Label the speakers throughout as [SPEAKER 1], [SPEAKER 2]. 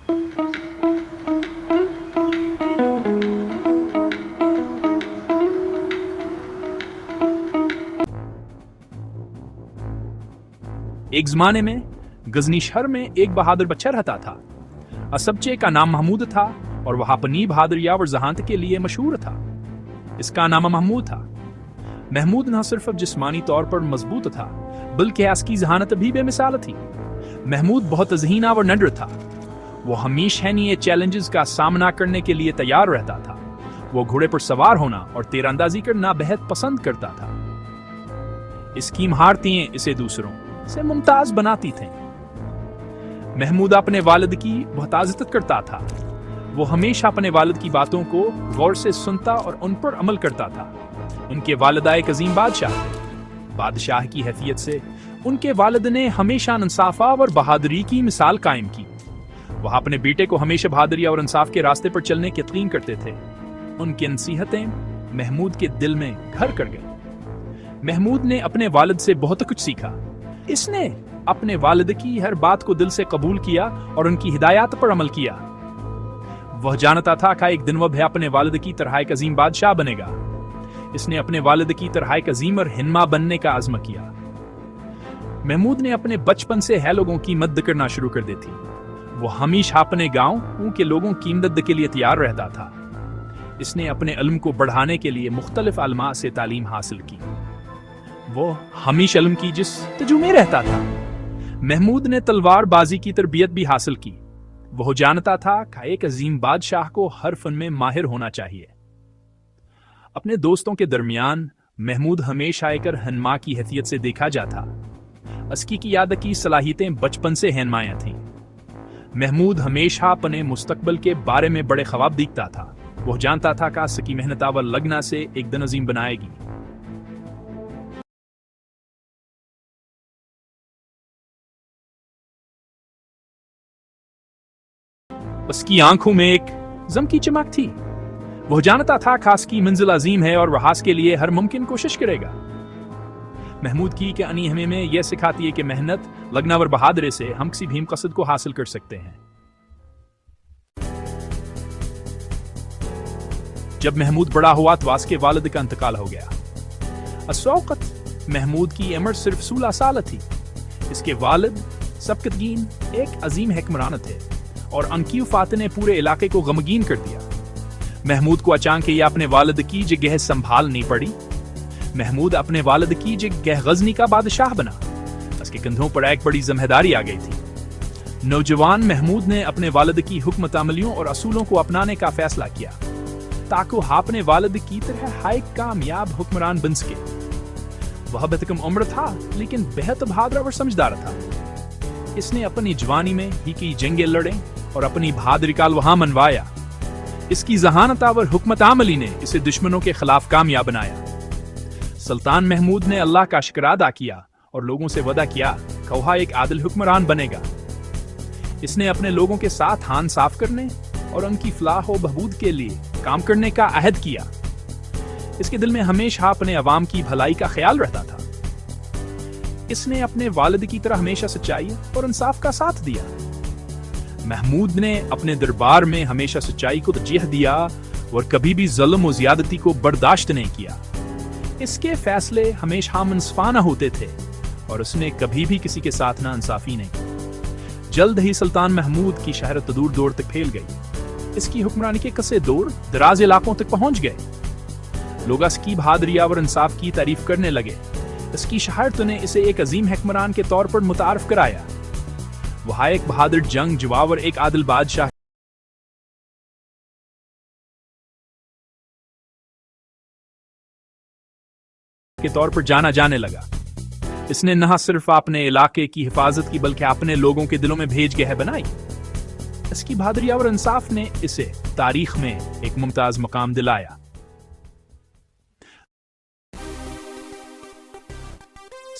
[SPEAKER 1] ایک زمانے میں غزنی شہر میں ایک بہادر بچہ رہتا تھا۔ اسبچے کا نام محمود تھا اور وہ اپنی بہادری اور ذہانت کے لیے مشہور تھا۔ اس کا نام محمود تھا۔ محمود نہ صرف جسمانی طور پر مضبوط تھا بلکہ اس کی ذہانت بھی بے مثال تھی۔ محمود بہت ذہین اور نڈر تھا۔ وہ ہمیشہ نئے چیلنجز کا سامنا کرنے کے لیے تیار رہتا تھا۔ وہ گھوڑے پر سوار ہونا اور تیر اندازی کرنا بہت پسند کرتا تھا۔ اس کی مہارتیں اسے دوسروں سے ممتاز بناتی تھیں۔ محمود اپنے والد کی بہت عزت کرتا تھا۔ وہ ہمیشہ اپنے والد کی باتوں کو غور سے سنتا اور ان پر عمل کرتا تھا۔ ان کے والد ایک عظیم بادشاہ تھے۔ بادشاہ کی حیثیت سے ان کے والد نے ہمیشہ انصاف اور بہادری کی مثال قائم کی۔ وہ اپنے بیٹے کو ہمیشہ بہادری اور انصاف کے راستے پر چلنے کی تلقین کرتے تھے۔ ان کی نصیحتیں محمود کے دل میں گھر کر گئیں۔ محمود نے اپنے والد سے بہت کچھ سیکھا۔ اس نے اپنے والد کی ہر بات کو دل سے قبول کیا اور ان کی ہدایات پر عمل کیا۔ وہ جانتا تھا کہ ایک دن وہ بھی اپنے والد کی طرح ایک عظیم بادشاہ بنے گا۔ اس نے اپنے والد کی طرح ایک عظیم اور ہنما بننے کا عزم کیا۔ محمود نے اپنے بچپن سے ہے لوگوں کی مدد کرنا شروع کر دی تھی۔ وہ ہمیشہ اپنے گاؤں کے لوگوں کی مدد کے لیے تیار رہتا تھا۔ اس نے اپنے علم کو بڑھانے کے لیے مختلف علماء سے تعلیم حاصل کی۔ وہ ہمیشہ علم کی جستجو میں رہتا تھا۔ محمود نے تلوار بازی کی تربیت بھی حاصل کی۔ وہ جانتا تھا کہ ایک عظیم بادشاہ کو ہر فن میں ماہر ہونا چاہیے۔ اپنے دوستوں کے درمیان محمود ہمیشہ ایک رہنما کی حیثیت سے دیکھا جاتا۔ اس کی قیادت کی صلاحیتیں بچپن سے رہنمایاں تھیں۔ محمود ہمیشہ اپنے مستقبل کے بارے میں بڑے خواب دیکھتا تھا۔ وہ جانتا تھا کہ اس کی محنت اور لگن سے ایک دن عظیم بنائے گی۔ اس کی آنکھوں میں ایک زم کی چمک تھی۔ وہ جانتا تھا کہ اس کی منزل عظیم ہے اور وہ اس کے لیے ہر ممکن کوشش کرے گا۔ محمود کی کہانی ہمیں یہ سکھاتی ہے کہ محنت، لگن اور بہادری سے ہم کسی بھی مقصد کو حاصل کر سکتے ہیں۔ جب محمود بڑا ہوا تو اس کے والد کا انتقال ہو گیا۔ اس وقت محمود کی عمر صرف 16 سال تھی۔ اس کے والد سبکتگین ایک عظیم حکمران تھے اور ان کی وفات نے پورے علاقے کو غمگین کر دیا۔ محمود کو اچانک یہ اپنے والد کی جگہ سنبھالنی پڑی۔ محمود اپنے والد کی جگہ غزنی کا بادشاہ بنا۔ اس کے کندھوں پر ایک بڑی ذمہ داری آ گئی تھی۔ نوجوان محمود نے اپنے والد کی حکمت عملیوں اور اصولوں کو اپنانے کا فیصلہ کیا تاکہ وہ اپنے والد کی طرح ایک کامیاب حکمران بن سکے۔ وہ بہت کم عمر تھا لیکن بہت بہادر اور سمجھدار تھا۔ اس نے اپنی جوانی میں ہی کی جنگیں لڑیں اور اپنی بہادری کا وہاں منوایا۔ اس کی ذہانت اور حکمت عملی نے اسے دشمنوں کے خلاف کامیاب بنایا۔ سلطان محمود نے اللہ کا شکر ادا کیا اور لوگوں سے وعدہ کیا کہ وہ ایک عادل حکمران بنے گا۔ اس نے اپنے لوگوں کے ساتھ ہان صاف کرنے اور ان کی فلاح و بہبود کے لیے کام کرنے کا عہد کیا۔ اس کے دل میں ہمیشہ اپنے عوام کی بھلائی کا خیال رہتا تھا۔ اس نے اپنے والد کی طرح ہمیشہ سچائی اور انصاف کا ساتھ دیا۔ محمود نے اپنے دربار میں ہمیشہ سچائی کو ترجیح دیا اور کبھی بھی ظلم و زیادتی کو برداشت نہیں کیا۔ اس کے فیصلے ہمیشہ منصفانہ ہوتے تھے اور اس نے کبھی بھی کسی کے ساتھ ناانصافی نہیں کی۔ جلد ہی سلطان محمود کی شہرت دور دور تک پھیل گئی۔ اس کی حکمرانی کے قصے دور دراز علاقوں تک پہنچ گئے۔ لوگ اس کی بہادری اور انصاف کی تعریف کرنے لگے۔ اس کی شہرت نے اسے ایک عظیم حکمران کے طور پر متعارف کرایا۔ وہ ایک بہادر جنگ جواب اور ایک عادل بادشاہ کے طور پر جانا جانے لگا۔ اس نے نہ صرف اپنے علاقے کی حفاظت کی بلکہ اپنے لوگوں کے دلوں میں بھیج گہ بنائی۔ اس کی بہادری اور انصاف نے اسے تاریخ میں ایک ممتاز مقام دلایا۔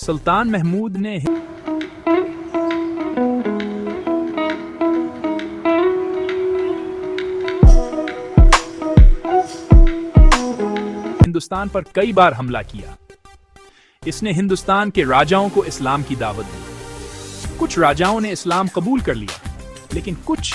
[SPEAKER 1] سلطان محمود نے ہندوستان پر کئی بار حملہ کیا۔ اس نے ہندوستان کے راجاؤں کو اسلام کی دعوت دی۔ کچھ راجاؤں نے اسلام قبول کر لیا لیکن کچھ